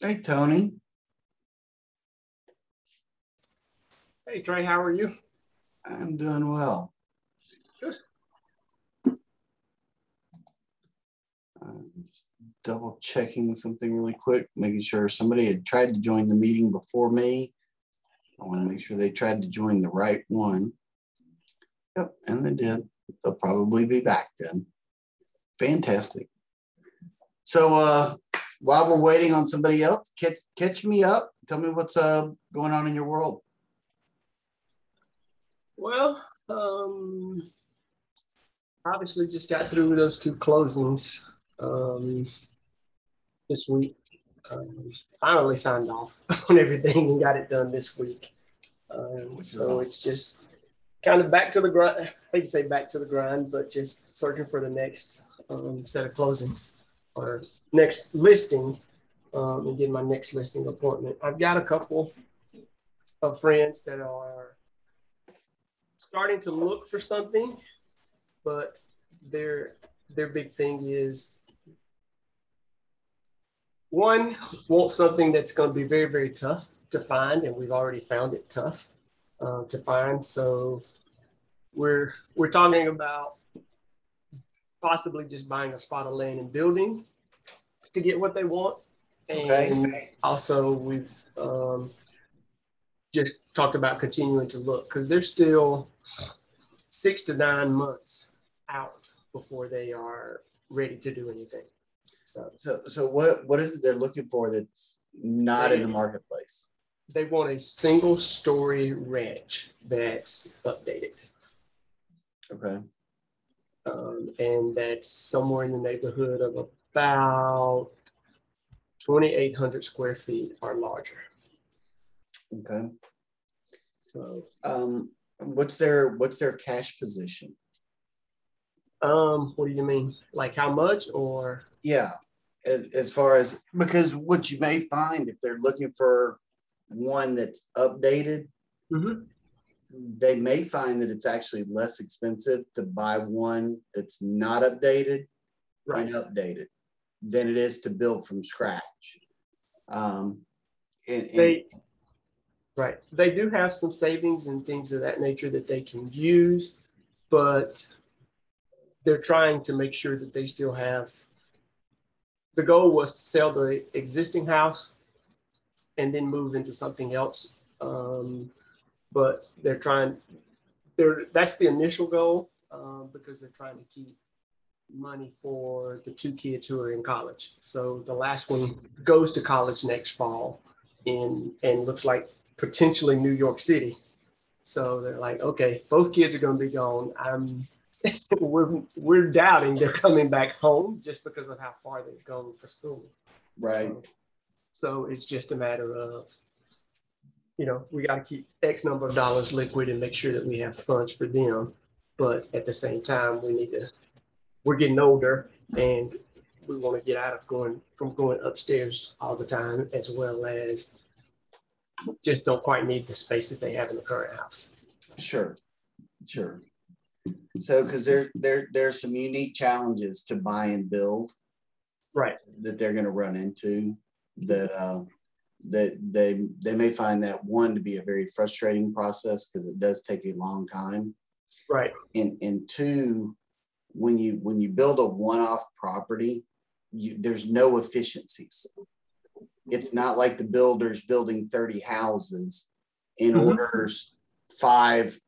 Hey, Tony. Hey Trey, how are you? I'm doing well. Good. Just double checking something really quick, making sure somebody had tried to join the meeting before me. I want to make sure they tried to join the right one. Yep, and they did. They'll probably be back then. Fantastic. So while we're waiting on somebody else, catch me up. Tell me what's going on in your world. Well, obviously just got through those two closings this week. Finally signed off on everything and got it done this week. So it's just kind of back to the grind. I hate to say back to the grind, but just searching for the next set of closings or next listing and getting my next listing appointment. I've got a couple of friends that are starting to look for something, but their big thing is one wants something that's going to be very, very tough to find, and we've already found it tough to find. So we're talking about possibly just buying a spot of land and building to get what they want. And also we've just talked about continuing to look because they're still 6 to 9 months out before they are ready to do anything. So what is it they're looking for that's not in the marketplace? They want a single story ranch that's updated. Okay. And that's somewhere in the neighborhood of about 2,800 square feet or larger. Okay. So what's their cash position? What do you mean? Like how much or? Yeah, as far as, because what you may find if they're looking for one that's updated, they may find that it's actually less expensive to buy one that's not updated and updated than it is to build from scratch. They do have some savings and things of that nature that they can use, but they're trying to make sure that they still have. The goal was to sell the existing house and then move into something else. But that's the initial goal because they're trying to keep money for the 2 kids who are in college. So the last one goes to college next fall and looks like potentially New York City. So they're like, okay, both kids are going to be gone. We're doubting they're coming back home just because of how far they've gone for school. Right. So it's just a matter of, we got to keep X number of dollars liquid and make sure that we have funds for them. But at the same time, we're getting older and we want to get out of going upstairs all the time, as well as just don't quite need the space that they have in the current house. Sure. So, because there's some unique challenges to buy and build, right? That they're going to run into. That they may find that one to be a very frustrating process because it does take a long time, right? And two, when you build a one-off property, there's no efficiencies. It's not like the builder's building 30 houses and orders 5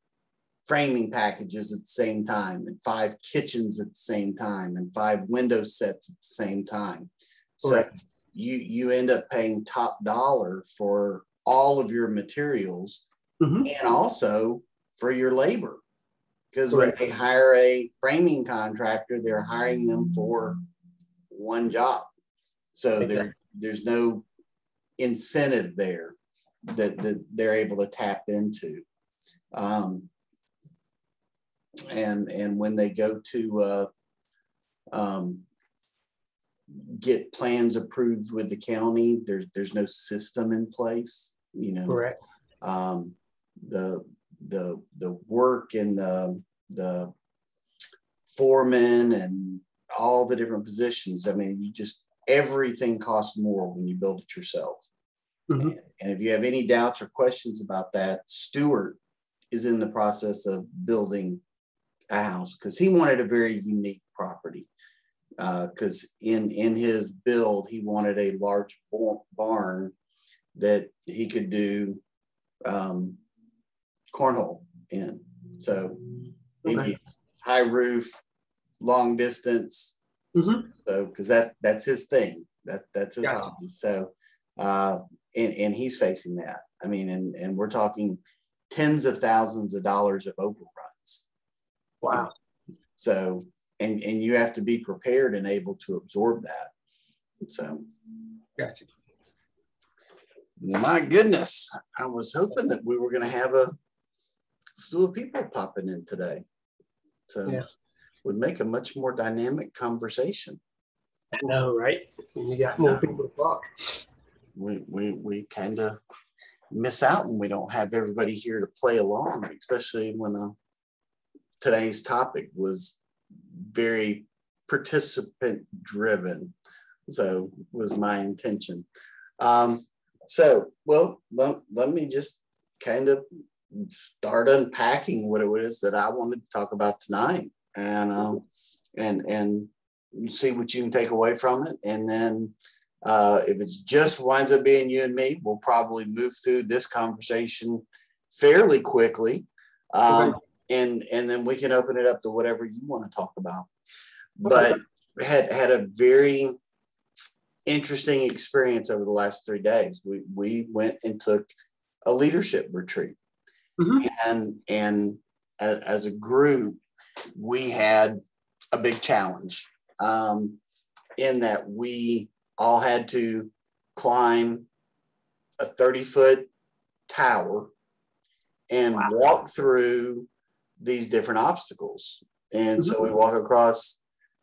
framing packages at the same time and 5 kitchens at the same time and 5 window sets at the same time. So you end up paying top dollar for all of your materials and also for your labor. Because when they hire a framing contractor, they're hiring them for one job. So there's no incentive there that they're able to tap into. And when they go to get plans approved with the county, there's no system in place, Correct. The work and the foreman and all the different positions. I mean, everything costs more when you build it yourself. Mm-hmm. And if you have any doubts or questions about that, Stuart is in the process of building a house because he wanted a very unique property. Because in his build, he wanted a large barn that he could do cornhole in. So he needs high roof, long distance. Mm-hmm. So because that's his thing. That's his hobby. So and he's facing that. I mean, and we're talking tens of thousands of dollars of overruns. Wow. So and you have to be prepared and able to absorb that. So gotcha. My goodness, I was hoping that we were going to have a slew of people popping in today. So yeah. would make a much more dynamic conversation. I know, right? You got more people to talk. We kind of miss out when we don't have everybody here to play along, especially when today's topic was very participant driven. So was my intention. So, well, let me just kind of start unpacking what it is that I wanted to talk about tonight, and see what you can take away from it. And then if it just winds up being you and me, we'll probably move through this conversation fairly quickly. And then we can open it up to whatever you want to talk about. But had a very interesting experience over the last 3 days. We went and took a leadership retreat. Mm-hmm. And as a group, we had a big challenge in that we all had to climb a 30-foot tower and walk through these different obstacles. And so we walk across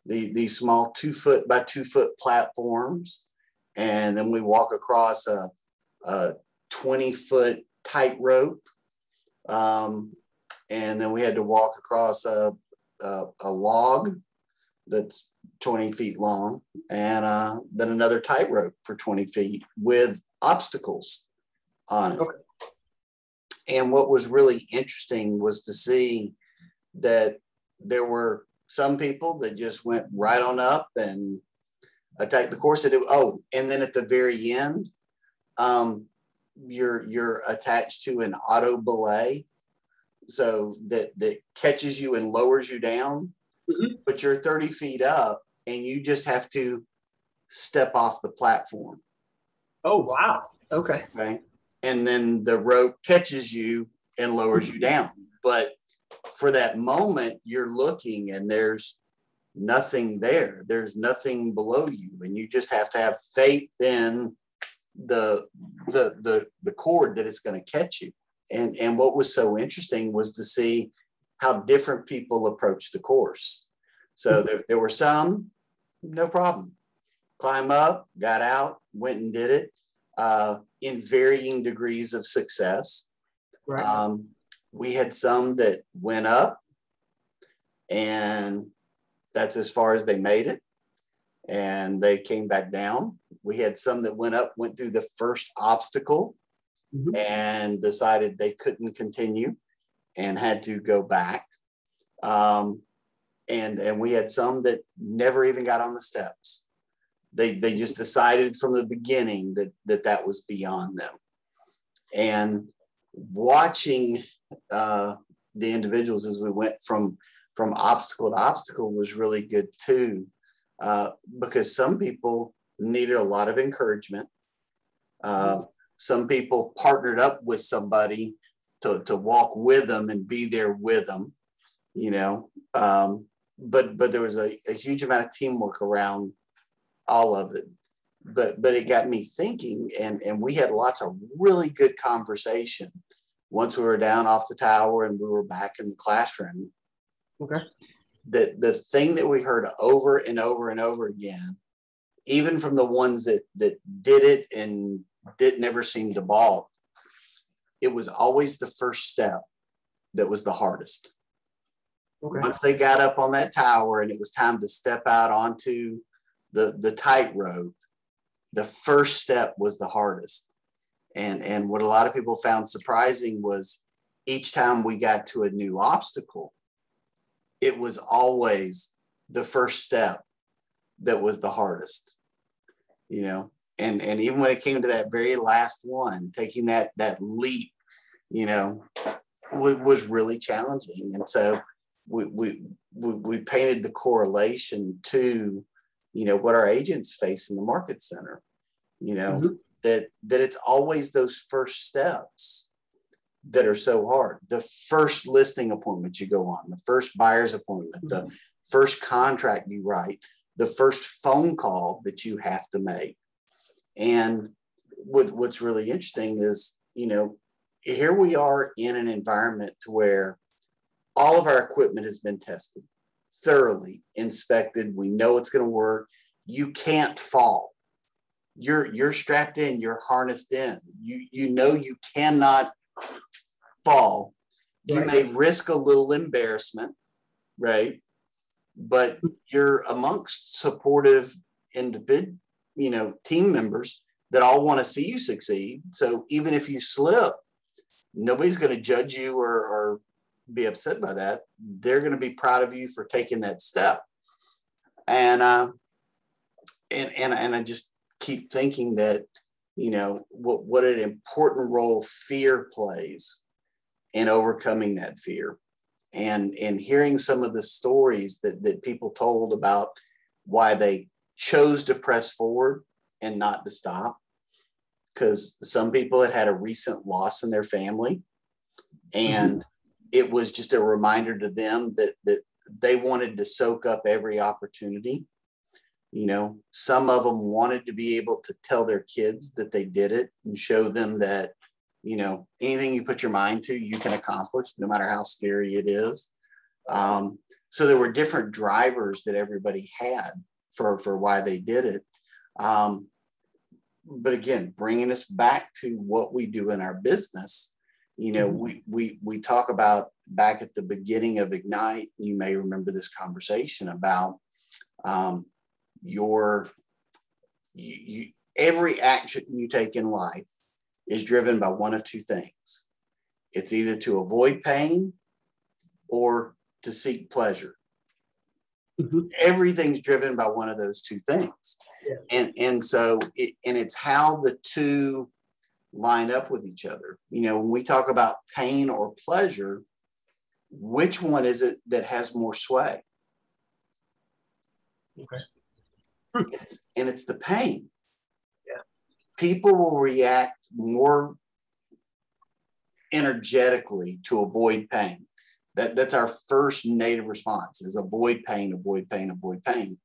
these small 2-foot by 2-foot platforms, and then we walk across a 20-foot tightrope, and then we had to walk across a log that's 20 feet long, and then another tightrope for 20 feet with obstacles on it. Okay. And what was really interesting was to see that there were some people that just went right on up and attacked the course. And then at the very end, you're attached to an auto belay, so that catches you and lowers you down. Mm-hmm. But you're 30 feet up, and you just have to step off the platform. Oh, wow. Okay. Right. And then the rope catches you and lowers you down. But for that moment, you're looking and there's nothing there. There's nothing below you. And you just have to have faith in the cord that it's going to catch you. And what was so interesting was to see how different people approach the course. So there were some, no problem. Climb up, got out, went and did it in varying degrees of success. Right. We had some that went up, and that's as far as they made it, and they came back down. We had some that went up, went through the first obstacle, mm-hmm. and decided they couldn't continue and had to go back. And we had some that never even got on the steps. They just decided from the beginning that was beyond them. And watching the individuals as we went from obstacle to obstacle was really good too, because some people needed a lot of encouragement. Some people partnered up with somebody to walk with them and be there with them, but there was a huge amount of teamwork around all of it. But it got me thinking, and we had lots of really good conversation once we were down off the tower and we were back in the classroom. Okay. The thing that we heard over and over and over again, even from the ones that did it and never seem to balk, it was always the first step that was the hardest. Okay. Once they got up on that tower and it was time to step out onto the tightrope, the first step was the hardest. And what a lot of people found surprising was each time we got to a new obstacle, it was always the first step that was the hardest, you know. And even when it came to that very last one, taking that leap, you know, was really challenging. And so we painted the correlation to, you know, what our agents face in the market center, you know, that it's always those first steps that are so hard. The first listing appointment you go on, the first buyer's appointment, the first contract you write, the first phone call that you have to make. And what's really interesting is, you know, here we are in an environment to where all of our equipment has been tested, thoroughly inspected. We know it's going to work. You can't fall. You're strapped in, you're harnessed in. You know you cannot fall. You may risk a little embarrassment, right? But you're amongst supportive individual, you know, team members that all want to see you succeed. So even if you slip, nobody's going to judge you or be upset by that. They're going to be proud of you for taking that step. And I just keep thinking that, you know, what an important role fear plays in overcoming that fear. And hearing some of the stories that people told about why they chose to press forward and not to stop. Because some people had a recent loss in their family, and it was just a reminder to them that they wanted to soak up every opportunity. You know, some of them wanted to be able to tell their kids that they did it and show them that, you know, anything you put your mind to, you can accomplish, no matter how scary it is. So there were different drivers that everybody had for why they did it. But again, bringing us back to what we do in our business, you know, we talk about back at the beginning of Ignite, you may remember this conversation about every action you take in life is driven by one of two things. It's either to avoid pain or to seek pleasure. Everything's driven by one of those two things. And so it's how the two line up with each other. You know, when we talk about pain or pleasure, which one is it that has more sway? It's the pain. People will react more energetically to avoid pain. That's our first native response, is avoid pain, avoid pain, avoid pain,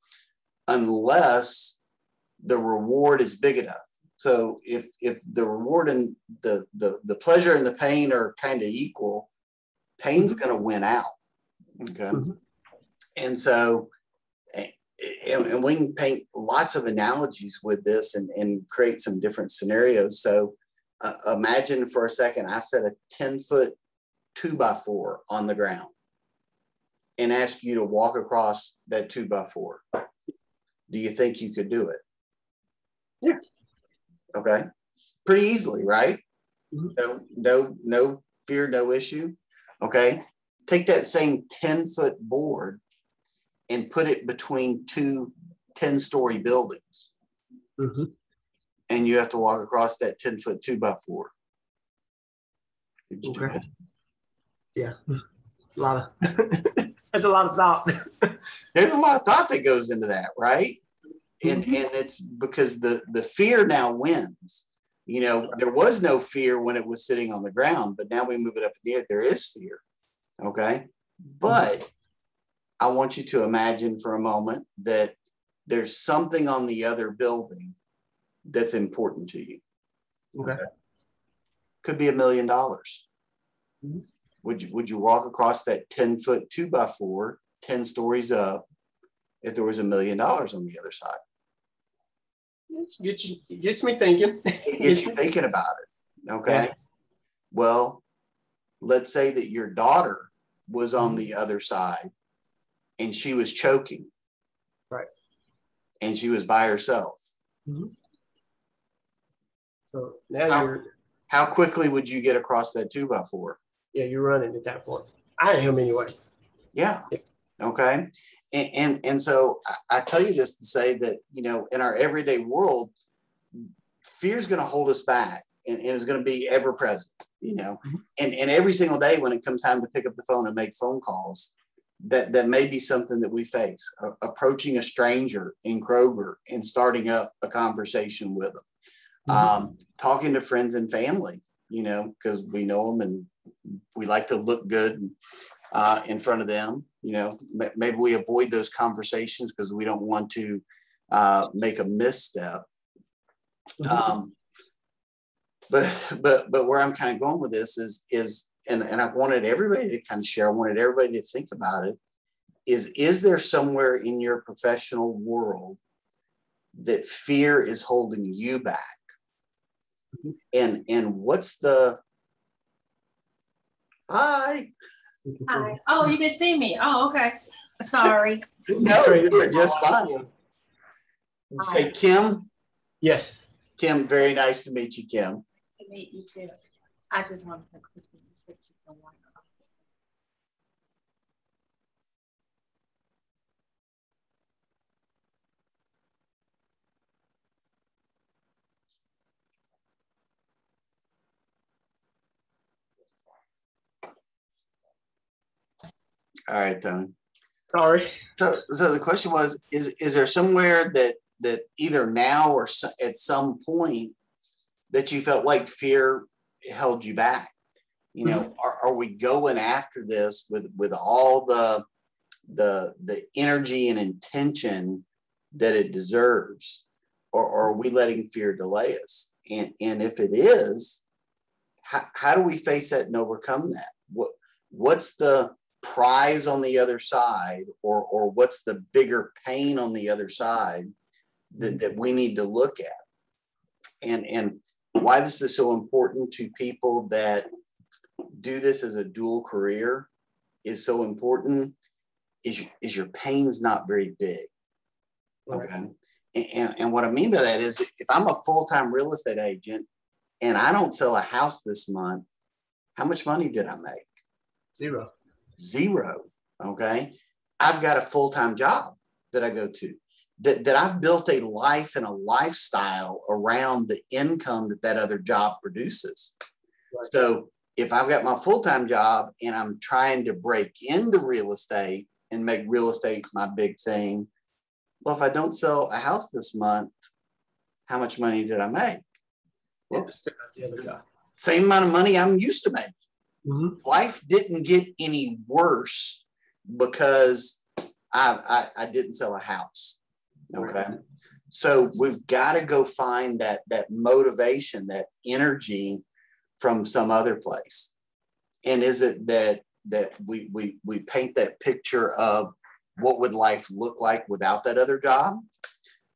unless the reward is big enough. So if the reward and the pleasure and the pain are kind of equal, pain's going to win out. Okay. And so, and we can paint lots of analogies with this and create some different scenarios. So imagine for a second, I set a 10-foot 2x4 on the ground and ask you to walk across that 2x4. Do you think you could do it? Yeah. Okay. Pretty easily, right? No fear, no issue. Okay. Take that same 10-foot board and put it between two 10-story buildings. And you have to walk across that 10-foot 2x4. Could you do it? Yeah. It's a lot of that's a lot of thought. There's a lot of thought that goes into that, right? And it's because the fear now wins. You know, there was no fear when it was sitting on the ground, but now we move it up in the air. There is fear. Okay. But I want you to imagine for a moment that there's something on the other building that's important to you. Okay. Could be $1 million. Would you walk across that 10-foot 2x4, 10 stories up, if there was $1 million on the other side? It gets me thinking. It gets you thinking about it. Okay. Yeah. Well, let's say that your daughter was on the other side and she was choking. Right. And she was by herself. So now how quickly would you get across that 2x4? Yeah, you're running at that point. I am anyway. Yeah. Okay. And so I tell you this to say that, you know, in our everyday world, fear is going to hold us back and is going to be ever present, you know, and every single day when it comes time to pick up the phone and make phone calls, that may be something that we face, approaching a stranger in Kroger and starting up a conversation with them, talking to friends and family, you know, because we know them and we like to look good in front of them. You know, maybe we avoid those conversations because we don't want to make a misstep. But where I'm kind of going with this is and I wanted everybody to kind of share, I wanted everybody to think about it, is there somewhere in your professional world that fear is holding you back? And what's the Hi. Hi. Oh, you can see me. Oh, okay. Sorry. No, you're just fine. Say Kim? Yes. Kim, very nice to meet you, Kim. To meet you too. I just wanted to quickly say to one. All right, Tony. Sorry. So the question was, is there somewhere that either now or at some point that you felt like fear held you back? You know, are we going after this with all the energy and intention that it deserves, or are we letting fear delay us? And if it is, how do we face that and overcome that? What's the prize on the other side, or what's the bigger pain on the other side that we need to look at? And why this is so important to people that do this as a dual career is so important is your pain's not very big. Okay. And what I mean by that is, if I'm a full-time real estate agent and I don't sell a house this month, how much money did I make? Zero. Okay. I've got a full-time job that I go to, that I've built a life and a lifestyle around the income that other job produces. Right. So if I've got my full-time job and I'm trying to break into real estate and make real estate my big thing, well, if I don't sell a house this month, how much money did I make? Well, same amount of money I'm used to making. Life didn't get any worse because I didn't sell a house. Okay. So we've got to go find that motivation, that energy from some other place. And is it that we paint that picture of what would life look like without that other job?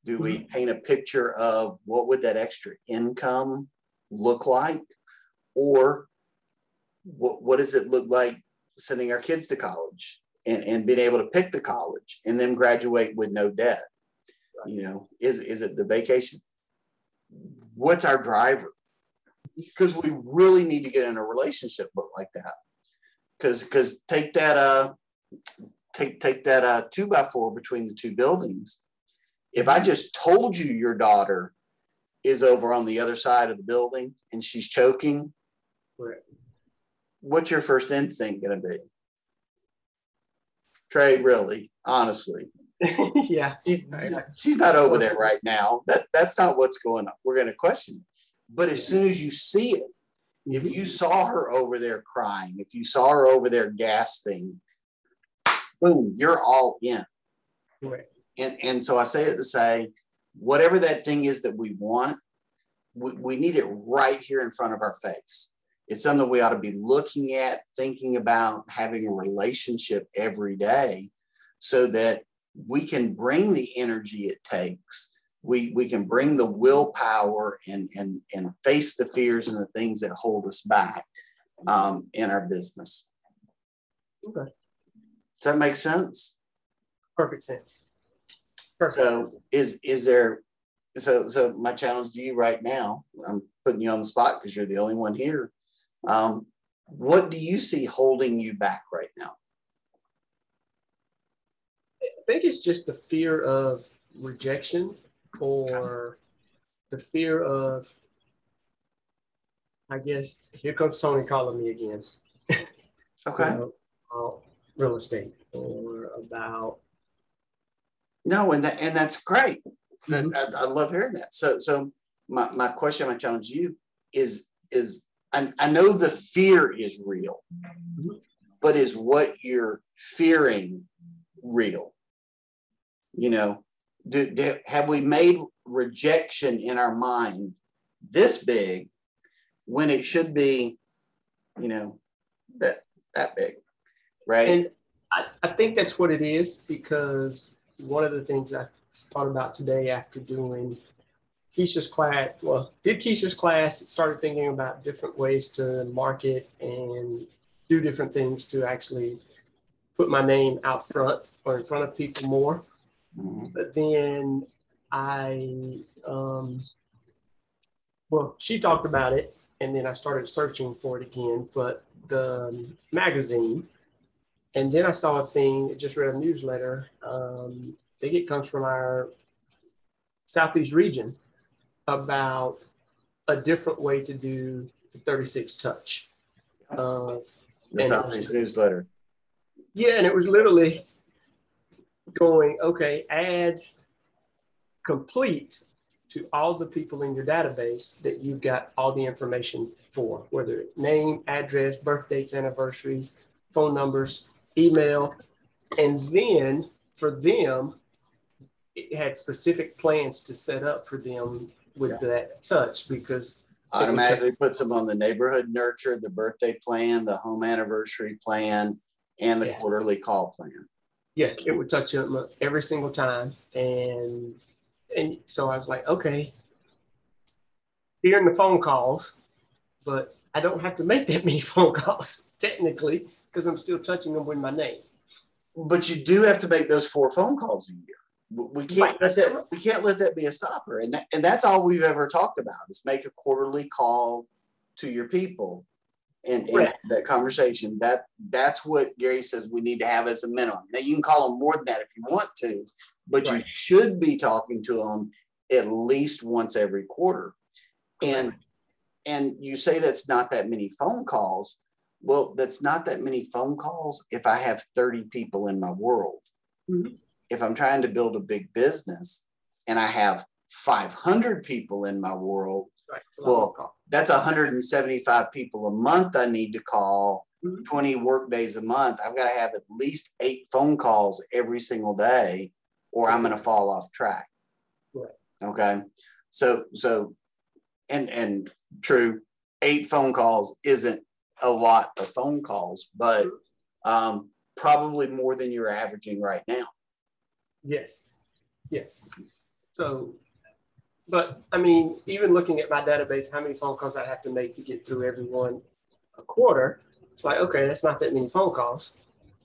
Do we paint a picture of what would that extra income look like? Or what does it look like sending our kids to college and being able to pick the college and then graduate with no debt? You know, is it the vacation? What's our driver? Because we really need to get in a relationship like that. Because take that 2x4 between the two buildings. If I just told you your daughter is over on the other side of the building and she's choking, right, what's your first instinct going to be? Trey, really, honestly. Yeah. She's not over there right now. That's not what's going on. We're going to question it. But as soon as you see it, if you saw her over there crying, if you saw her over there gasping, boom, you're all in. Right. And so I say it to say, whatever that thing is that we want, we need it right here in front of our face. It's something we ought to be looking at, thinking about, having a relationship every day so that we can bring the energy it takes. We can bring the willpower and face the fears and the things that hold us back in our business. Okay. Does that make sense? Perfect sense. Perfect. So is there so my challenge to you right now, I'm putting you on the spot because you're the only one here. What do you see holding you back right now? I think it's just the fear of rejection, or the fear of, I guess, here comes Tony calling me again. Okay. About real estate, or about. No, and that's great. Mhm. I love hearing that. So my question, my challenge to you is I know the fear is real, but is what you're fearing real? You know, have we made rejection in our mind this big when it should be, you know, that big, right? And I think that's what it is, because one of the things I thought about today after doing Keisha's class, did Keisha's class, started thinking about different ways to market and do different things to actually put my name out front or in front of people more. Mm-hmm. But then she talked about it, and then I started searching for it again, but the magazine, and then I saw a thing, just read a newsletter. I think it comes from our Southeast region, about a different way to do the 36 touch. The Southeast newsletter. Yeah, and it was literally going, okay, add complete to all the people in your database that you've got all the information for, whether name, address, birth dates, anniversaries, phone numbers, email. And then for them, it had specific plans to set up for them with that touch, because automatically puts them on the neighborhood nurture, the birthday plan, the home anniversary plan, and the quarterly call plan. Yeah, it would touch them every single time. And so I was like, okay, hearing the phone calls, but I don't have to make that many phone calls technically, because I'm still touching them with my name. But you do have to make those 4 phone calls a year. We can't let that be a stopper. And that's all we've ever talked about, is make a quarterly call to your people and that conversation. That's what Gary says we need to have as a minimum. Now you can call them more than that if you want to, but you should be talking to them at least once every quarter. And you say that's not that many phone calls. Well, that's not that many phone calls if I have 30 people in my world. Mm-hmm. If I'm trying to build a big business and I have 500 people in my world, that's 175 people a month I need to call, 20 work days a month. I've got to have at least 8 phone calls every single day, or I'm going to fall off track. Right. Okay. So, and true, 8 phone calls isn't a lot of phone calls, but probably more than you're averaging right now. Yes. So, but I mean, even looking at my database, how many phone calls I have to make to get through everyone a quarter, it's like, okay, that's not that many phone calls.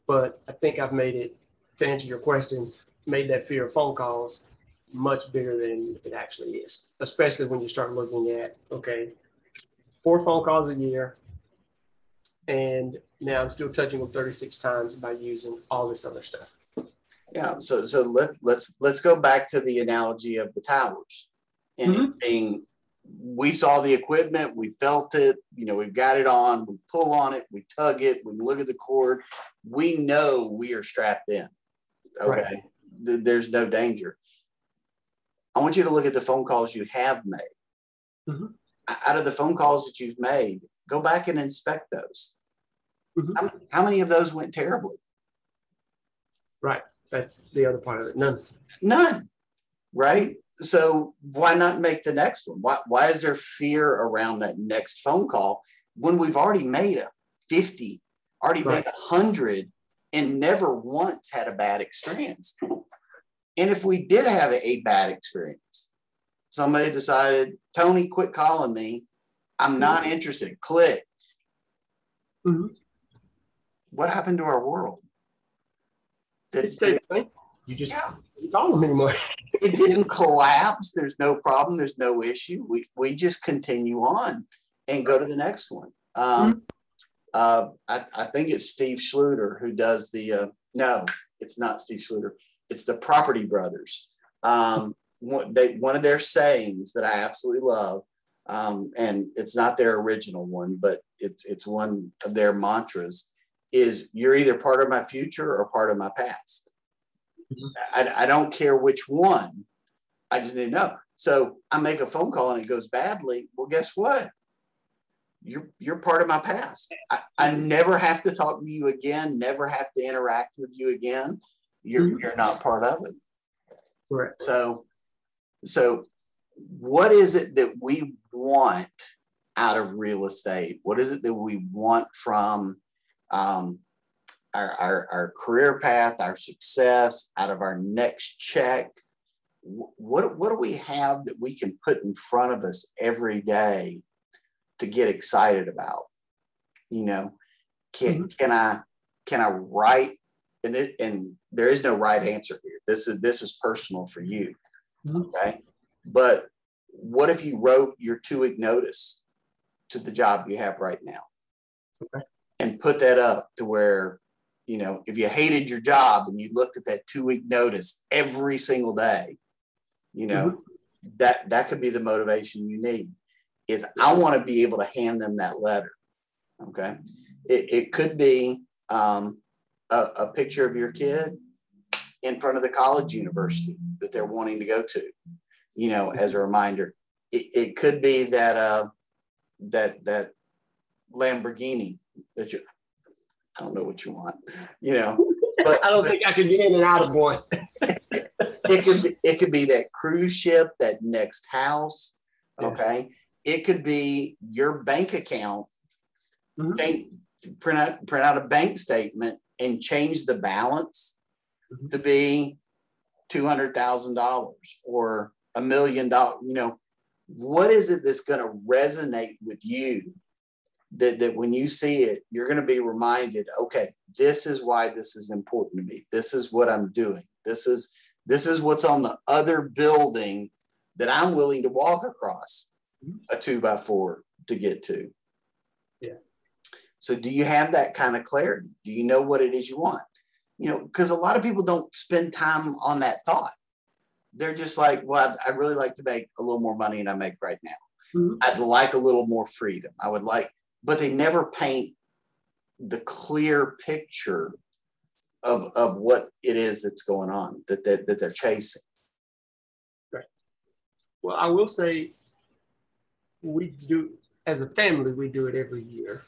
But I think I've made it, to answer your question, made that fear of phone calls much bigger than it actually is, especially when you start looking at, okay, 4 phone calls a year, and now I'm still touching them 36 times by using all this other stuff. Yeah, so let's go back to the analogy of the towers, and being, we saw the equipment, we felt it, we've got it on, we pull on it, we tug it, we look at the cord, we know we are strapped in. Okay, right. There's no danger. I want you to look at the phone calls you have made. Mm-hmm. Out of the phone calls that you've made, go back and inspect those. Mm-hmm. How many of those went terribly? Right. That's the other part of it. None. Right. So why not make the next one? Why is there fear around that next phone call when we've already made 50, already made 100, and never once had a bad experience? And if we did have a bad experience, somebody decided, Tony, quit calling me, I'm not interested, click. Mm-hmm. What happened to our world? It stayed the same. You just don't call them anymore. It didn't collapse. There's no problem. There's no issue. We just continue on and go to the next one. I think it's Steve Schluter who does the, no, it's not Steve Schluter. It's the Property Brothers. One of their sayings that I absolutely love, and it's not their original one, but it's one of their mantras, is you're either part of my future or part of my past. I don't care which one. I just need to know. So I make a phone call and it goes badly. Well, guess what? You're part of my past. I never have to talk to you again. Never have to interact with you again. You're not part of it. Correct. So what is it that we want out of real estate? What is it that we want from our career path, our success, out of our next check? What do we have that we can put in front of us every day to get excited about? You know, can I write? And there is no right answer here. This is personal for you. Okay. But what if you wrote your 2-week notice to the job you have right now? Okay. And put that up to where, you know, if you hated your job and you looked at that 2-week notice every single day, you know, that could be the motivation you need. Is I want to be able to hand them that letter. Okay. It could be a picture of your kid in front of the college university that they're wanting to go to, you know, as a reminder. It could be that that Lamborghini that I don't know what you want, you know, but I don't think I could get in and out of one. it could be that cruise ship, that next house. Okay. It could be your bank account. Print out a bank statement and change the balance to be $200,000 or $1 million. You know, what is it that's going to resonate with you that when you see it, you're going to be reminded, okay, this is why this is important to me. This is what I'm doing. This is what's on the other building that I'm willing to walk across a 2x4 to get to. Yeah. So do you have that kind of clarity? Do you know what it is you want? You know, because a lot of people don't spend time on that thought. They're just like, well, I'd really like to make a little more money than I make right now. I'd like a little more freedom. I would like, but they never paint the clear picture of what it is that's going on, that they're chasing. Right. Well, I will say, we do, as a family, we do it every year.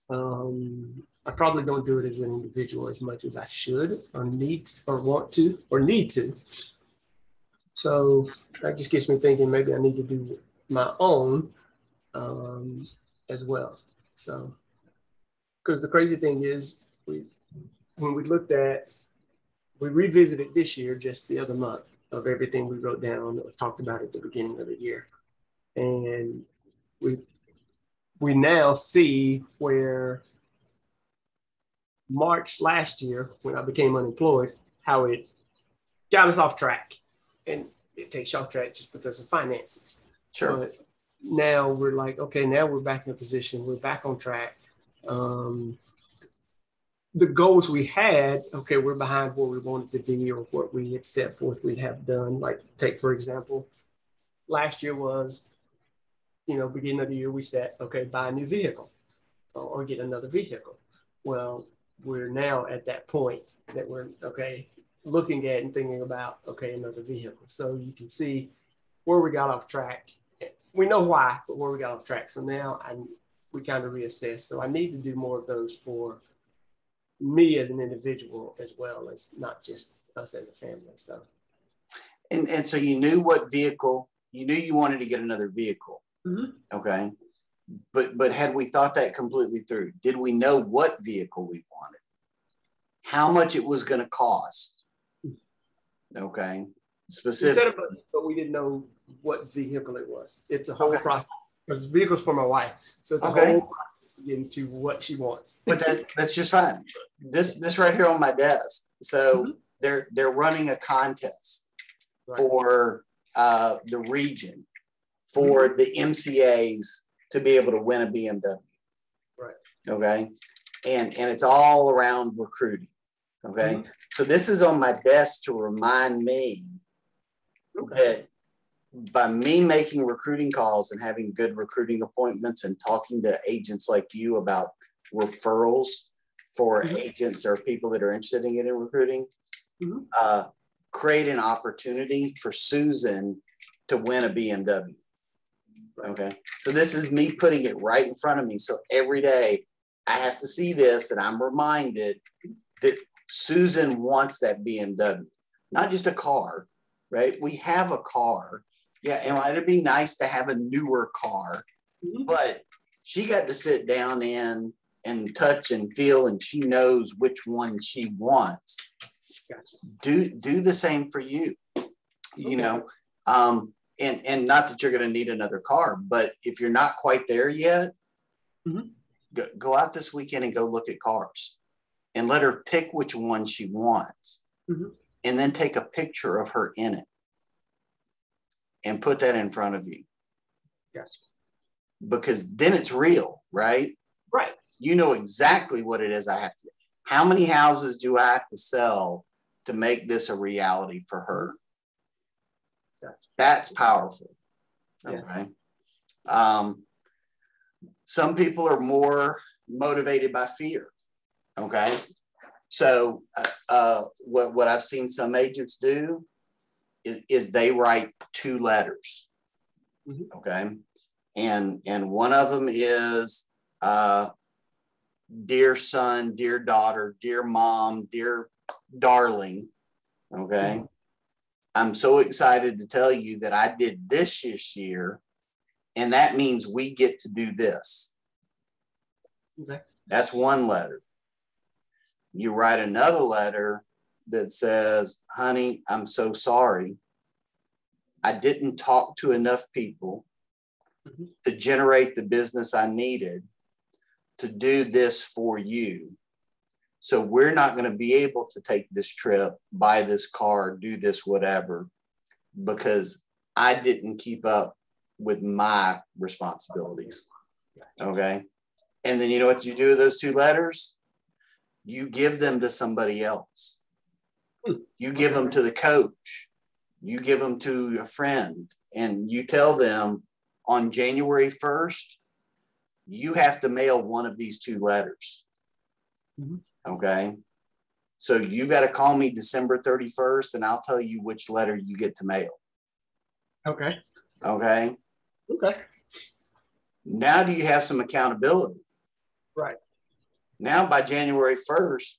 I probably don't do it as an individual as much as I should or need or want to or need to. So that just gets me thinking maybe I need to do my own as well. So, because the crazy thing is, when we revisited this year just the other month of everything we wrote down or talked about at the beginning of the year. And we now see where March last year, when I became unemployed, how it got us off track. And it takes you off track just because of finances. Sure. But now we're like, okay, now we're back in a position, we're back on track. The goals we had, okay, we're behind where we wanted to be or what we had set forth we'd have done. Like, take, for example, last year was, you know, beginning of the year, we said, okay, buy a new vehicle or get another vehicle. Well, we're now at that point that we're, okay, looking at and thinking about, okay, another vehicle. So you can see where we got off track. We know why, but where we got off track. So now we kind of reassess. So I need to do more of those for me as an individual, as well as not just us as a family. So, and so you knew what vehicle, you knew you wanted to get another vehicle. Okay. But had we thought that completely through? Did we know what vehicle we wanted? How much it was going to cost? Okay. Specific. But we didn't know what vehicle it was. It's a whole process. Because vehicle's for my wife. So it's a whole process to get into what she wants. But that's just fine. This right here on my desk. So they're running a contest Right. for the region for the MCAs to be able to win a BMW. Right. Okay. And it's all around recruiting. Okay. So this is on my desk to remind me that by me making recruiting calls and having good recruiting appointments and talking to agents like you about referrals for agents or people that are interested in getting recruiting, create an opportunity for Susan to win a BMW. Okay. So this is me putting it right in front of me. So every day I have to see this and I'm reminded that Susan wants that BMW, not just a car, right? We have a car. Yeah. And it'd be nice to have a newer car, but she got to sit down in and touch and feel, and she knows which one she wants. Gotcha. Do the same for you, you know, and not that you're going to need another car, but if you're not quite there yet, go out this weekend and go look at cars and let her pick which one she wants, and then take a picture of her in it and put that in front of you. Gotcha. Because then it's real, right? Right. You know exactly what it is I have to. How many houses do I have to sell to make this a reality for her? Gotcha. That's powerful. Yeah. Okay. Some people are more motivated by fear. Okay. So what I've seen some agents do is they write 2 letters. Okay. And one of them is dear son, dear daughter, dear mom, dear darling. Okay. I'm so excited to tell you that I did this year, and that means we get to do this. Okay. That's one letter. You write another letter that says, honey, I'm so sorry. I didn't talk to enough people to generate the business I needed to do this for you. So we're not going to be able to take this trip, buy this car, do this, whatever, because I didn't keep up with my responsibilities. Okay. And then you know what you do with those 2 letters? You give them to somebody else. You give them to the coach. You give them to a friend, and you tell them on January 1st, you have to mail one of these 2 letters. Okay. So you got to call me December 31st and I'll tell you which letter you get to mail. Okay. Okay. Okay. Now do you have some accountability? Right. Now by January 1st,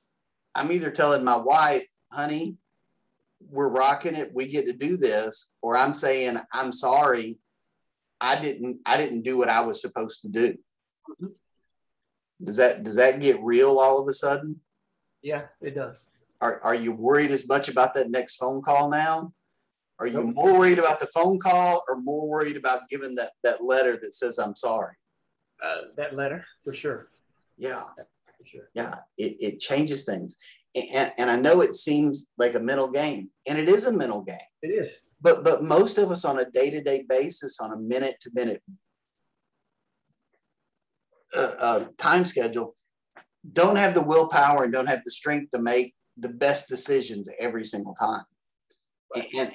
I'm either telling my wife, honey, we're rocking it, we get to do this, or I'm saying, I'm sorry, I didn't do what I was supposed to do. Does that get real all of a sudden? Yeah, it does. Are you worried as much about that next phone call now? Are you more worried about the phone call or more worried about giving that letter that says, I'm sorry? That letter, for sure. Yeah. For sure. Yeah. It changes things. And I know it seems like a mental game, and it is a mental game. It is. But most of us on a day-to-day basis, on a minute-to-minute time schedule, don't have the willpower and don't have the strength to make the best decisions every single time.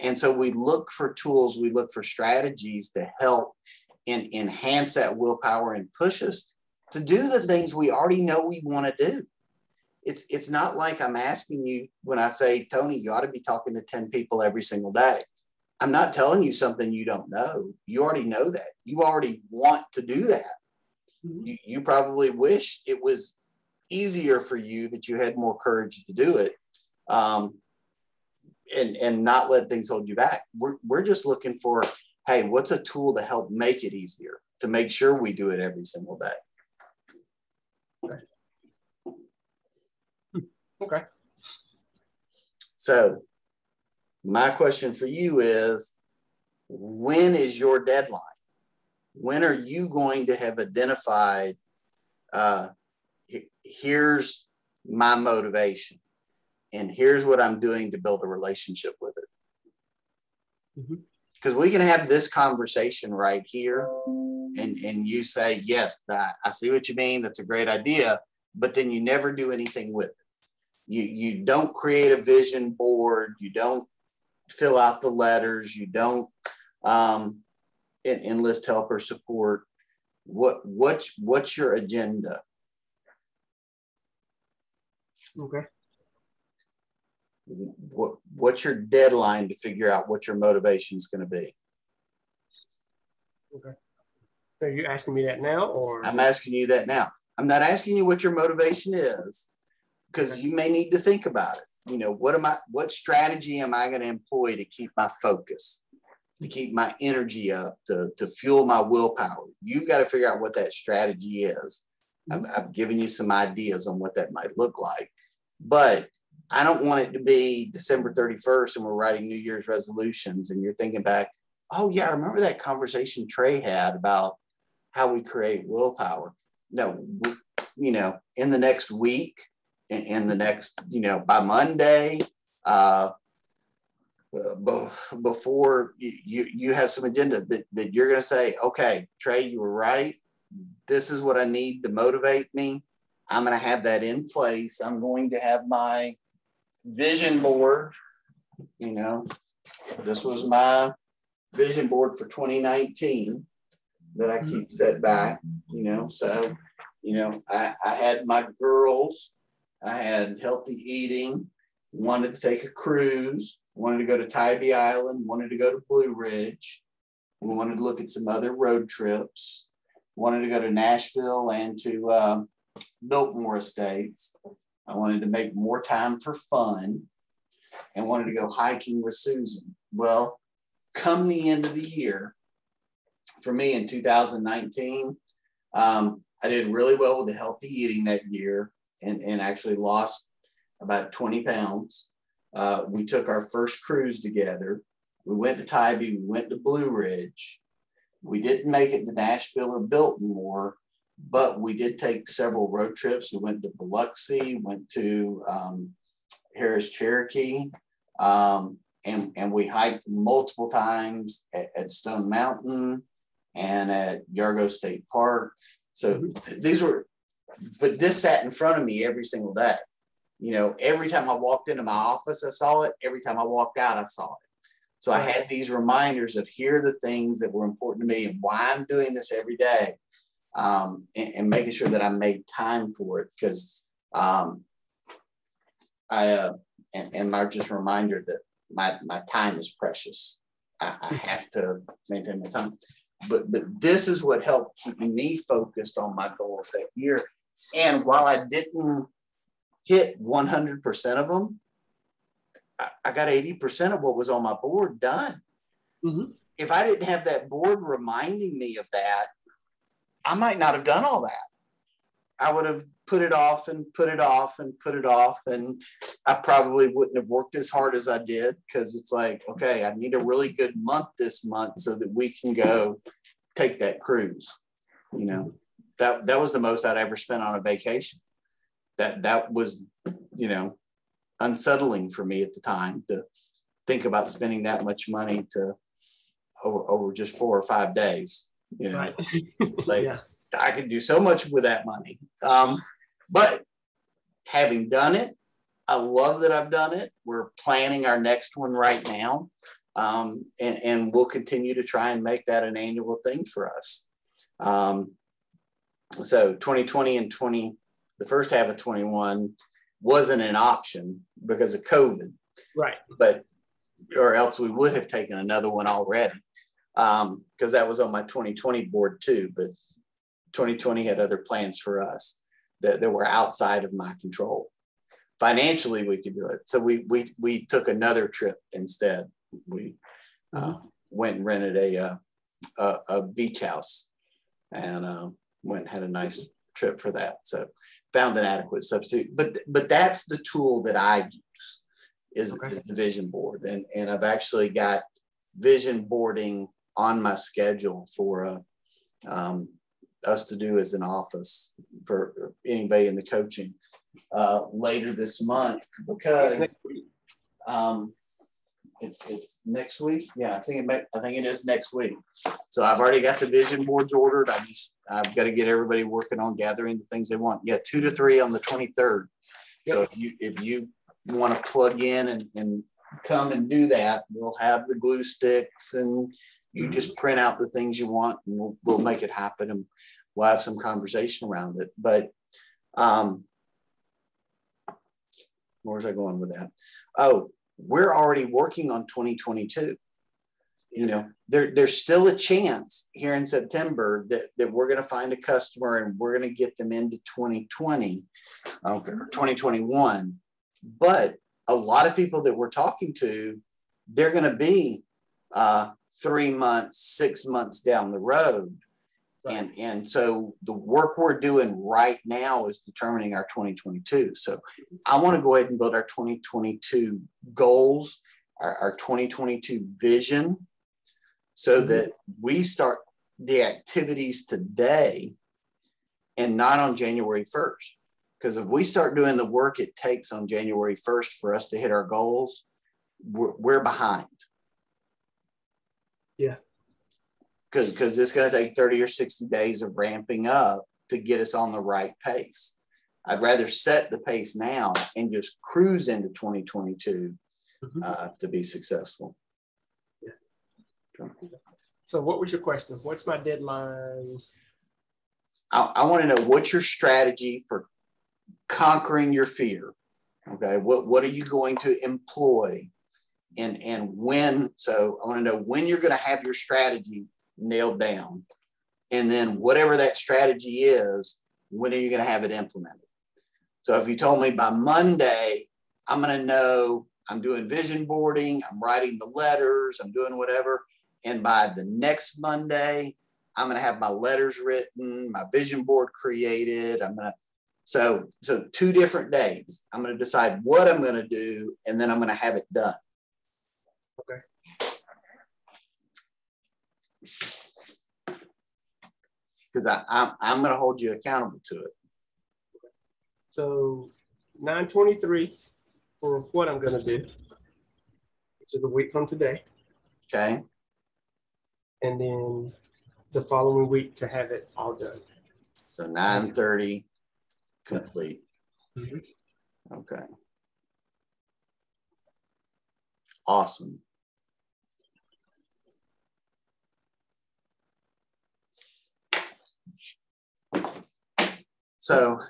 And so we look for tools, we look for strategies to help and enhance that willpower and push us to do the things we already know we want to do. It's not like I'm asking you when I say, Tony, you ought to be talking to 10 people every single day. I'm not telling you something you don't know. You already know that. You already want to do that. You probably wish it was easier for you, that you had more courage to do it, and not let things hold you back. We're just looking for, hey, what's a tool to help make it easier, to make sure we do it every single day. Okay. So my question for you is, when is your deadline? When are you going to have identified, here's my motivation? and here's what I'm doing to build a relationship with it. Because we can have this conversation right here, and you say, yes, I see what you mean. That's a great idea. But then you never do anything with it. You don't create a vision board. You don't fill out the letters. You don't enlist help or support. What's your agenda? Okay. What's your deadline to figure out what your motivation is going to be? Okay. Are you asking me that now, or? I'm asking you that now. I'm not asking you what your motivation is, because you may need to think about it. You know, what strategy am I going to employ to keep my focus, to keep my energy up, to fuel my willpower? You've got to figure out what that strategy is. I've given you some ideas on what that might look like, but I don't want it to be December 31st and we're writing New Year's resolutions and you're thinking back, oh yeah, I remember that conversation Trey had about how we create willpower. No, you know, in the next week, in the next, you know, by Monday, before you have some agenda that you're going to say, okay, Trey, you were right. This is what I need to motivate me. I'm going to have that in place. I'm going to have my vision board. You know, this was my vision board for 2019 that I keep set back, you know. So, you know, I had my girls, I had healthy eating, wanted to take a cruise, wanted to go to Tybee Island, wanted to go to Blue Ridge. We wanted to look at some other road trips, wanted to go to Nashville and to Biltmore Estates. I wanted to make more time for fun and wanted to go hiking with Susan. Well, come the end of the year, for me in 2019, I did really well with the healthy eating that year and actually lost about 20 pounds. We took our first cruise together. We went to Tybee, we went to Blue Ridge. We didn't make it to Nashville or Biltmore, but we did take several road trips. We went to Biloxi, went to Harris Cherokee, and we hiked multiple times at Stone Mountain and at Yargo State Park. So these were, but this sat in front of me every single day. You know, every time I walked into my office, I saw it. Every time I walked out, I saw it. So I had these reminders of here are the things that were important to me and why I'm doing this every day, and making sure that I made time for it, because and my just reminder that my time is precious. I have to maintain my time. But this is what helped keep me focused on my goals that year. And while I didn't hit 100% of them, I got 80% of what was on my board done. If I didn't have that board reminding me of that, I might not have done all that. I would have put it off and put it off and put it off. And I probably wouldn't have worked as hard as I did, because it's like, okay, I need a really good month this month so that we can go take that cruise. You know, that was the most I'd ever spent on a vacation. That was, you know, unsettling for me at the time to think about spending that much money over just 4 or 5 days. You know, Right. like Yeah. I could do so much with that money. But having done it, I love that I've done it. We're planning our next one right now. And we'll continue to try and make that an annual thing for us. So 2020 and the first half of 21 wasn't an option because of COVID. Right. But, or else we would have taken another one already. Because that was on my 2020 board too, but 2020 had other plans for us that were outside of my control. Financially, we could do it. So we took another trip instead. We went and rented a beach house and went and had a nice trip for that. So found an adequate substitute. But that's the tool that I use is the vision board. And I've actually got vision boarding on my schedule for us to do as an office for anybody in the coaching. later this month because it's next week. Yeah, I think it is next week. So I've already got the vision boards ordered. I've got to get everybody working on gathering the things they want. Yeah, 2 to 3 on the 23rd. Yep. So if you want to plug in and come and do that, we'll have the glue sticks and you just print out the things you want and we'll make it happen and we'll have some conversation around it. But where's I going with that? Oh, we're already working on 2022. You know, there's still a chance here in September that we're going to find a customer and we're going to get them into 2020, or 2021. But a lot of people that we're talking to, they're going to be 3 months, 6 months down the road. Right. And so the work we're doing right now is determining our 2022. So I want to go ahead and build our 2022 goals, our 2022 vision, so that we start the activities today and not on January 1st. Because if we start doing the work it takes on January 1st for us to hit our goals, we're behind. Yeah. Because it's going to take 30 or 60 days of ramping up to get us on the right pace. I'd rather set the pace now and just cruise into 2022 to be successful. Yeah. So what was your question? What's my deadline? I want to know what's your strategy for conquering your fear. Okay. What are you going to employ and when? So I want to know when you're going to have your strategy nailed down, and then whatever that strategy is, when are you going to have it implemented? So if you told me by Monday, I'm going to know I'm doing vision boarding, I'm writing the letters, I'm doing whatever, and by the next Monday, I'm going to have my letters written, my vision board created. So 2 different days. I'm going to decide what I'm going to do, and then I'm going to have it done. Okay. Because I'm going to hold you accountable to it. So 9/23 for what I'm going to do, which is a week from today. Okay. And then the following week to have it all done. So 9/30 complete. Mm-hmm. Okay. Awesome. So,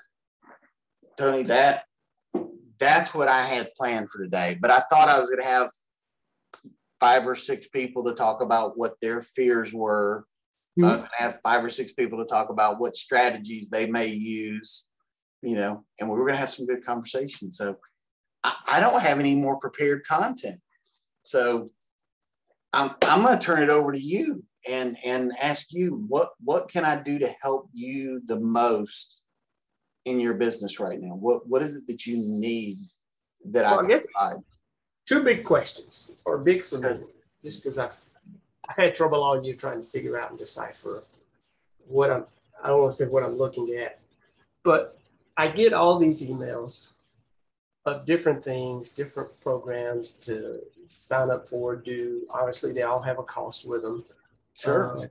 Tony, that's what I had planned for today. But I thought I was going to have 5 or 6 people to talk about what their fears were. Mm-hmm. I was going to have 5 or 6 people to talk about what strategies they may use, you know, and we were going to have some good conversations. So I don't have any more prepared content. So I'm going to turn it over to you and ask you what can I do to help you the most in your business right now? What is it that you need that I can provide? 2 big questions, or big for me, just because I've had trouble all year trying to figure out and decipher what I don't want to say what I'm looking at, but I get all these emails of different things, different programs to sign up for, do. Obviously, they all have a cost with them. Sure.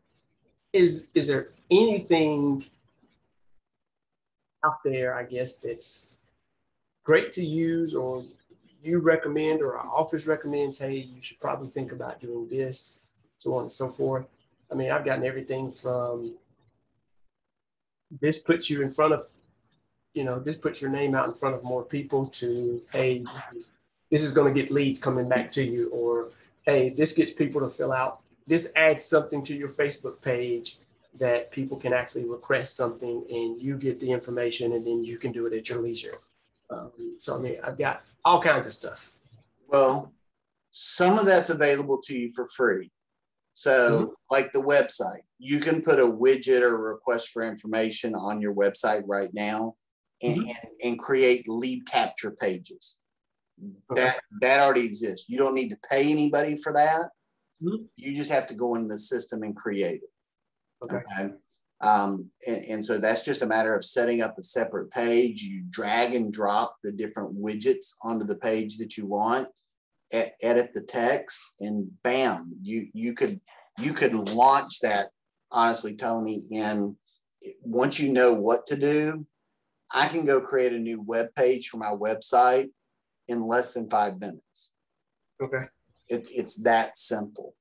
Is there anything out there, I guess, that's great to use, or you recommend, or our office recommends, hey, you should probably think about doing this, so on and so forth? I mean, I've gotten everything from this puts you in front of, you know, this puts your name out in front of more people, to, hey, this is going to get leads coming back to you, or, hey, this gets people to fill out, this adds something to your Facebook page that people can actually request something and you get the information and then you can do it at your leisure. So, I mean, I've got all kinds of stuff. Well, some of that's available to you for free. So like the website, you can put a widget or request for information on your website right now and create lead capture pages. Okay. That already exists. You don't need to pay anybody for that. You just have to go into the system and create it. Okay. And so that's just a matter of setting up a separate page. You drag and drop the different widgets onto the page that you want, edit the text, and bam, you could launch that, honestly, Tony. And once you know what to do, I can go create a new web page for my website in less than 5 minutes. Okay. It's that simple.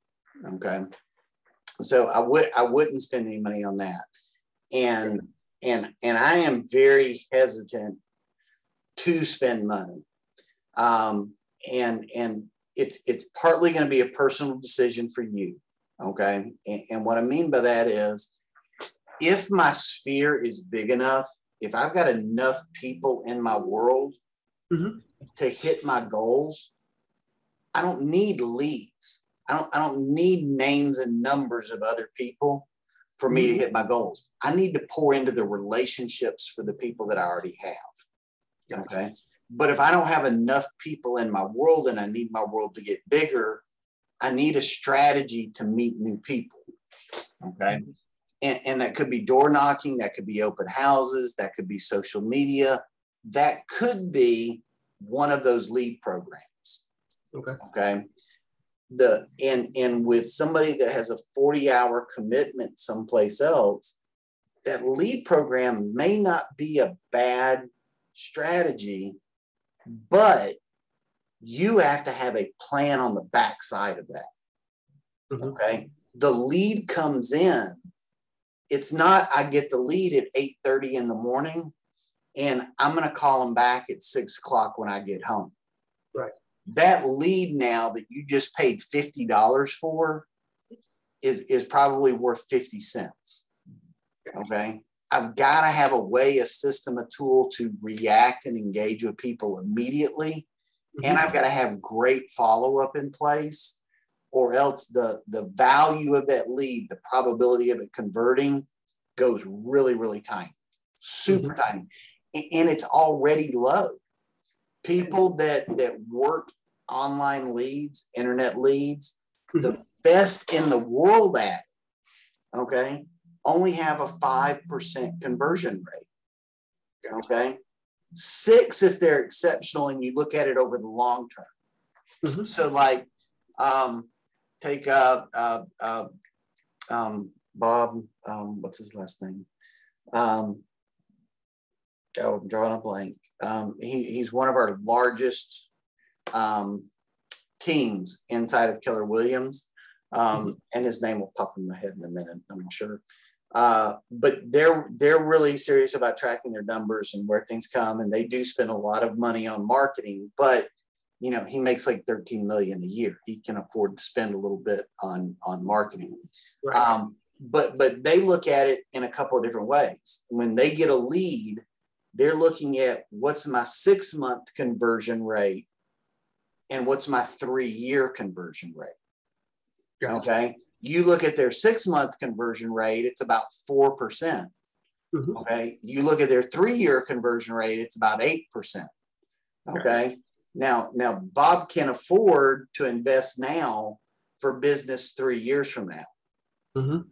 Okay. So I wouldn't spend any money on that. And I am very hesitant to spend money. And it's partly going to be a personal decision for you. Okay. And what I mean by that is, if my sphere is big enough, if I've got enough people in my world to hit my goals, I don't need leads. I don't need names and numbers of other people for me to hit my goals. I need to pour into the relationships for the people that I already have. Okay. But if I don't have enough people in my world and I need my world to get bigger, I need a strategy to meet new people. Okay. And that could be door knocking, that could be open houses, that could be social media, that could be one of those lead programs. Okay. Okay. And with somebody that has a 40-hour commitment someplace else, that lead program may not be a bad strategy, but you have to have a plan on the backside of that. Okay. The lead comes in. It's not, I get the lead at 8:30 in the morning and I'm going to call them back at 6 o'clock when I get home. Right. That lead now that you just paid $50 for is probably worth 50 cents. Okay. I've got to have a way, a system, a tool to react and engage with people immediately. And I've got to have great follow-up in place, or else the value of that lead, the probability of it converting, goes really, really tiny, super tiny. And it's already low. People that work online leads, internet leads, the best in the world at it, okay, only have a 5% conversion rate. Okay. 6 if they're exceptional and you look at it over the long term. So like, take Bob, what's his last name? I'm drawing a blank. He's one of our largest teams inside of Keller Williams. And his name will pop in my head in a minute, I'm sure. But they're really serious about tracking their numbers and where things come. And they do spend a lot of money on marketing, but you know, he makes like 13 million a year. He can afford to spend a little bit on marketing. Right. But they look at it in a couple of different ways. When they get a lead, they're looking at what's my 6-month conversion rate and what's my 3-year conversion rate. Gotcha. Okay. You look at their 6-month conversion rate, it's about 4%. Okay. You look at their 3-year conversion rate, it's about 8%. Okay. Now Bob can afford to invest now for business 3 years from now,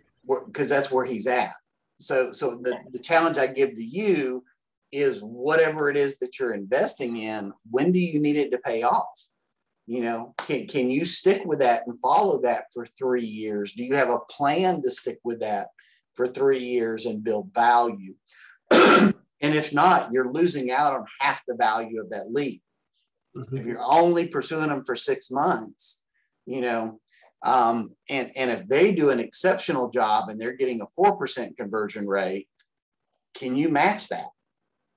because that's where he's at. So the challenge I give to you is, whatever it is that you're investing in, when do you need it to pay off? You know, can you stick with that and follow that for 3 years? Do you have a plan to stick with that for 3 years and build value? And if not, you're losing out on half the value of that lead. If you're only pursuing them for 6 months, you know, and if they do an exceptional job and they're getting a 4% conversion rate, can you match that?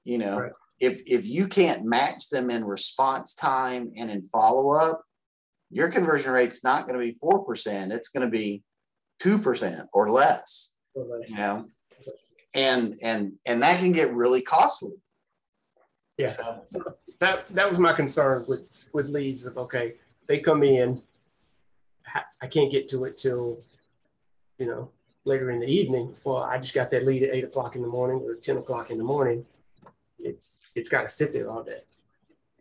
You know, right. If you can't match them in response time and in follow-up, your conversion rate's not going to be 4%. It's going to be 2% or less, you know, and that can get really costly. Yeah. So, that was my concern with leads of, okay, they come in, I can't get to it till, you know, later in the evening. Well, I just got that lead at 8 o'clock in the morning or 10 o'clock in the morning. It's got to sit there all day.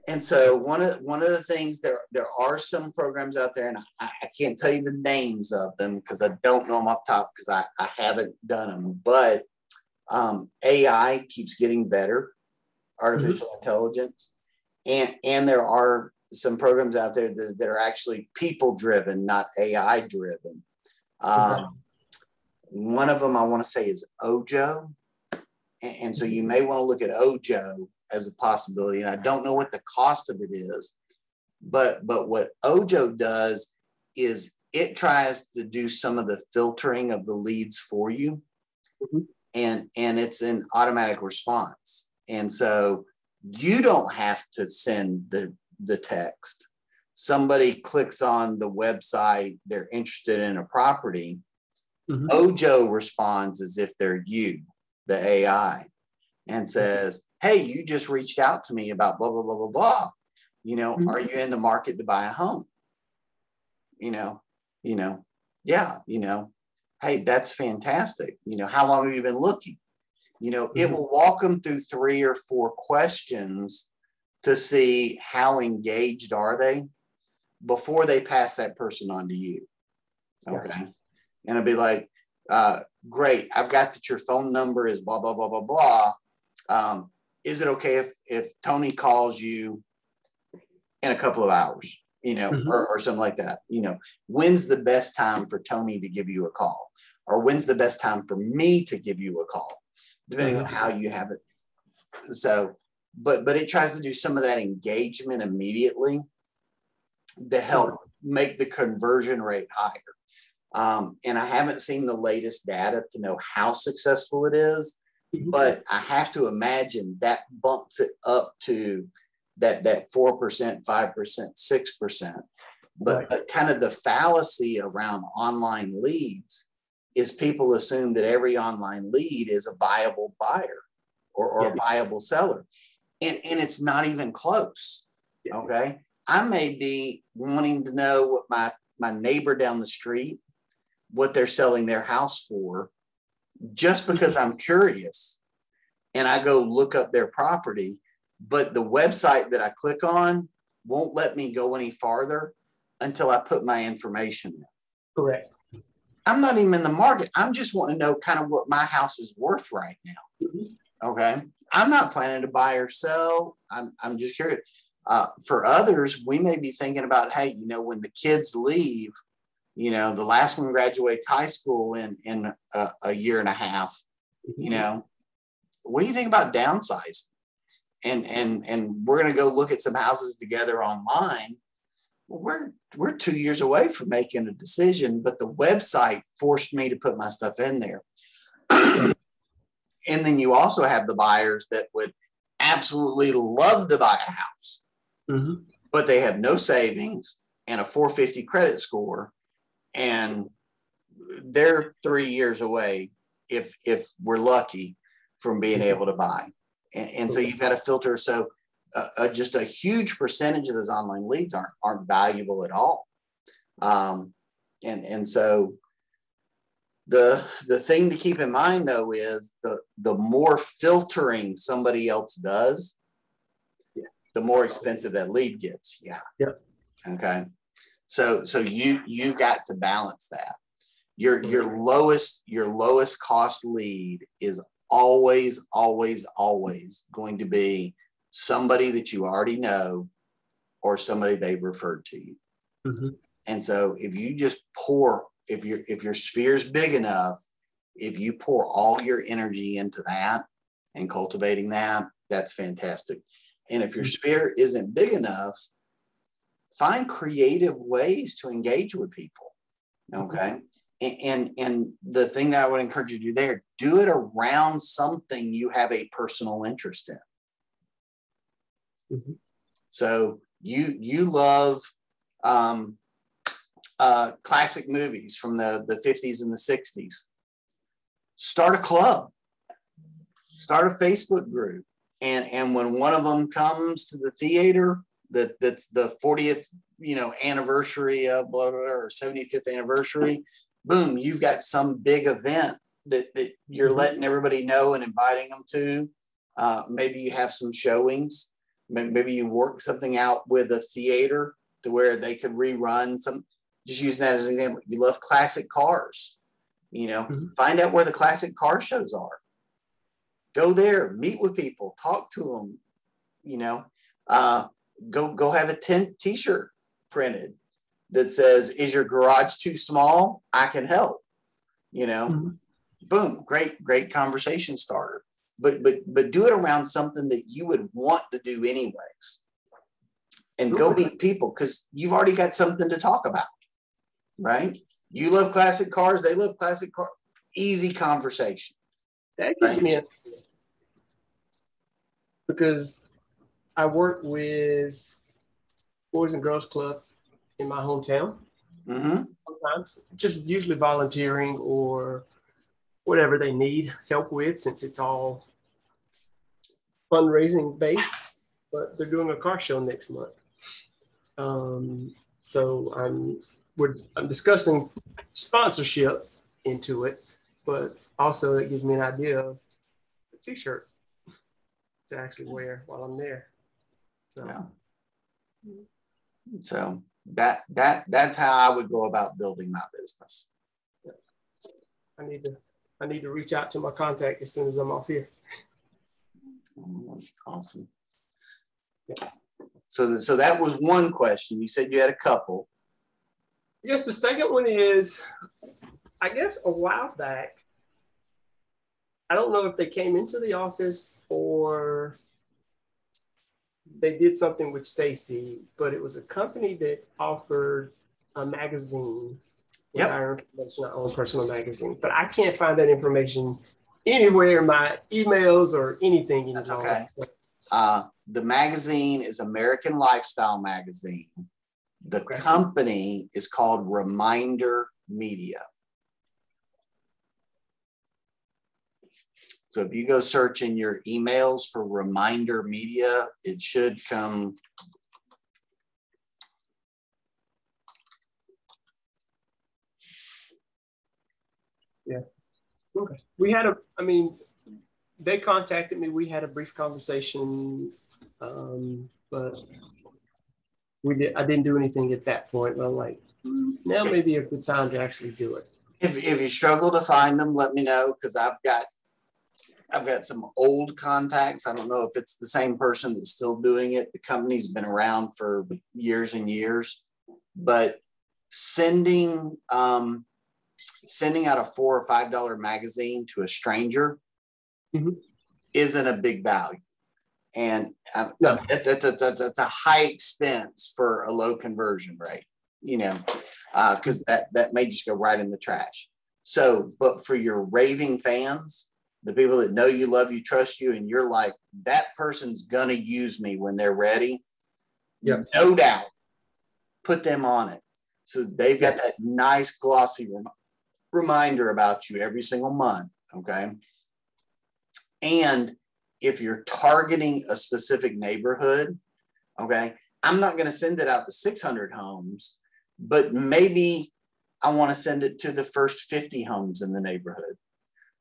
And so one of the things, there are some programs out there, and I can't tell you the names of them because I don't know them off top because I haven't done them, but AI keeps getting better, artificial intelligence, and there are some programs out there that are actually people driven, not AI driven. One of them I want to say is Ojo, and so you may want to look at Ojo as a possibility. And I don't know what the cost of it is, but what Ojo does is it tries to do some of the filtering of the leads for you, and it's an automatic response. And so you don't have to send the text. Somebody clicks on the website, they're interested in a property. Ojo responds as if they're you, the AI, and says, hey, you just reached out to me about blah, blah, blah, blah, blah. You know, are you in the market to buy a home? Yeah, hey, that's fantastic. How long have you been looking? It will walk them through 3 or 4 questions to see how engaged are they before they pass that person on to you. Okay. Gotcha. And it'll be like, great, I've got that your phone number is blah, blah, blah, blah, blah. Is it okay if Tony calls you in a couple of hours, or something like that? When's the best time for Tony to give you a call? Or when's the best time for me to give you a call? Depending on how you have it. So, but it tries to do some of that engagement immediately to help make the conversion rate higher. And I haven't seen the latest data to know how successful it is, but I have to imagine that bumps it up to that 4%, 5%, 6%. But kind of the fallacy around online leads is people assume that every online lead is a viable buyer or a viable seller. And it's not even close. Okay. I may be wanting to know what my neighbor down the street, what they're selling their house for, just because I'm curious and I go look up their property, but the website that I click on won't let me go any farther until I put my information in. Correct. I'm not even in the market. I'm just wanting to know kind of what my house is worth right now. Okay. I'm not planning to buy or sell. I'm just curious. For others, we may be thinking about, hey, when the kids leave, the last one graduates high school in a year and a half, what do you think about downsizing? And we're going to go look at some houses together online. Well, we're 2 years away from making a decision, but the website forced me to put my stuff in there. And then you also have the buyers that would absolutely love to buy a house, but they have no savings and a 450 credit score, and they're 3 years away, if we're lucky, from being able to buy. And so you've got to filter. So just a huge percentage of those online leads aren't valuable at all. And so the thing to keep in mind, though, is the more filtering somebody else does, the more expensive that lead gets. Okay. So you got to balance that. Your lowest cost lead is always going to be somebody that you already know or somebody they've referred to you. And so if you just if your sphere's big enough, if you pour all your energy into that and cultivating that, that's fantastic. And if your sphere isn't big enough, find creative ways to engage with people. Okay. And the thing that I would encourage you to do there, do it around something you have a personal interest in. So you love classic movies from the 50s and the 60s. Start a club, start a Facebook group. And when one of them comes to the theater, that's the 40th, anniversary of blah, blah, blah, or 75th anniversary, boom, you've got some big event that you're letting everybody know and inviting them to. Maybe you have some showings. Maybe you work something out with a theater to where they could rerun some, just using that as an example. You love classic cars, you know, find out where the classic car shows are. Go there, meet with people, talk to them, you know, go have a t-shirt printed that says, is your garage too small? I can help, you know, boom, great conversation starter. But do it around something that you would want to do anyways. And go meet people, because you've already got something to talk about, right? You love classic cars, they love classic cars. Easy conversation. That gets me in, because I work with Boys and Girls Club in my hometown. Sometimes, just usually volunteering or whatever they need help with, since it's all fundraising based. But they're doing a car show next month. So I'm discussing sponsorship into it, but also it gives me an idea of a t-shirt to actually wear while I'm there. So, yeah. So that's how I would go about building my business. Yeah. I need to reach out to my contact as soon as I'm off here. Awesome. Yeah. So that was one question. You said you had a couple. Yes, the second one is, I guess a while back, I don't know if they came into the office or they did something with Stacy, but it was a company that offered a magazine with our information, our own personal magazine. But I can't find that information anywhere in my emails or anything any longer. Okay. The magazine is American Lifestyle Magazine. The company is called Reminder Media. So if you go search in your emails for Reminder Media, it should come. Yeah. Okay. They contacted me. We had a brief conversation, but I didn't do anything at that point. But I'm like, now may be a good time to actually do it. If you struggle to find them, let me know, because I've got some old contacts. I don't know if it's the same person that's still doing it. The company's been around for years and years, but sending out a $4 or $5 magazine to a stranger isn't a big value. And that's a high expense for a low conversion rate, you know, because that may just go right in the trash. So, but for your raving fans, the people that know you, love you, trust you, and you're like, that person's going to use me when they're ready, no doubt, put them on it. So they've got that nice glossy reminder about you every single month, okay? And if you're targeting a specific neighborhood, okay, I'm not going to send it out to 600 homes, but maybe I want to send it to the first 50 homes in the neighborhood.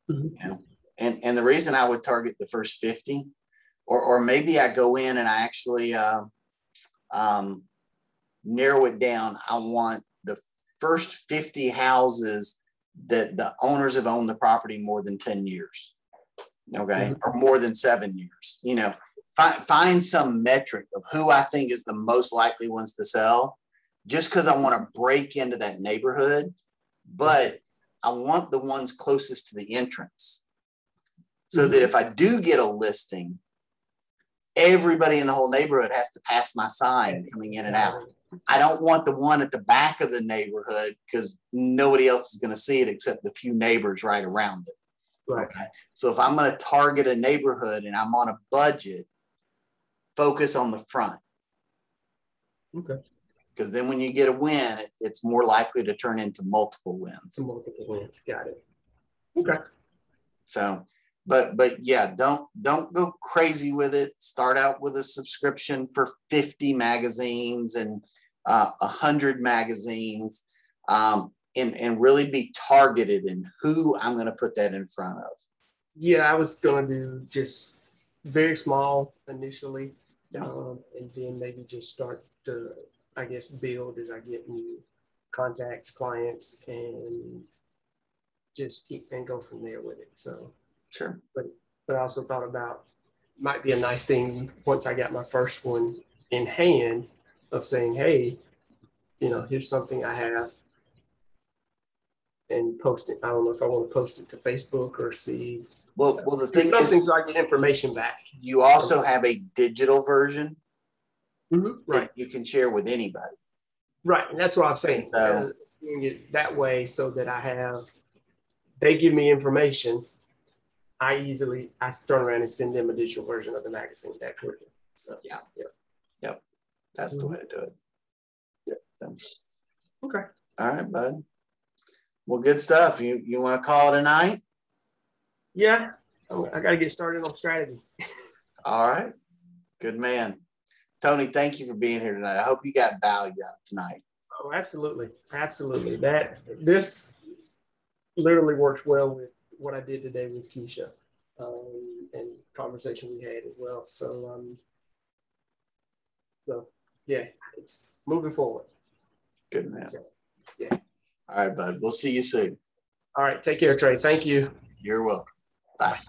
You know? And the reason I would target the first 50, or maybe I go in and I actually narrow it down. I want the first 50 houses that the owners have owned the property more than 10 years. Okay, or more than 7 years. You know, find some metric of who I think is the most likely ones to sell, just because I want to break into that neighborhood, but I want the ones closest to the entrance, so that if I do get a listing, everybody in the whole neighborhood has to pass my sign coming in and out. I don't want the one at the back of the neighborhood, because nobody else is going to see it except the few neighbors right around it. Right. Okay. So if I'm going to target a neighborhood and I'm on a budget, focus on the front. Okay. Because then when you get a win, it's more likely to turn into multiple wins. Multiple wins. Got it. Okay. So, but yeah, don't go crazy with it. Start out with a subscription for 50 magazines and 100 magazines. And really be targeted in who I'm going to put that in front of. Yeah, I was going to do just very small initially, Yeah. And then maybe just start to, I guess, build as I get new contacts, clients, and just keep and go from there with it. So Sure. But I also thought about, might be a nice thing once I got my first one in hand, of saying, hey, here's something I have, and post it. I don't know if I want to post it to Facebook or see. Well, the thing is, something so I get information back. you also have a digital version Right. that you can share with anybody. Right. And that's what I'm saying. Doing it that way so that they give me information. I turn around and send them a digital version of the magazine that quickly. So, yeah. Yep. That's the way to do it. Yeah. So. Okay. All right, bud. Well, good stuff. You want to call it a night? Yeah. I got to get started on strategy. All right. Good man. Tony, thank you for being here tonight. I hope you got value out of tonight. Oh, absolutely. Absolutely. This literally works well with what I did today with Keisha, and conversation we had as well. So yeah, it's moving forward. Good man. So, yeah. All right, bud. We'll see you soon. All right. Take care, Trey. Thank you. You're welcome. Bye.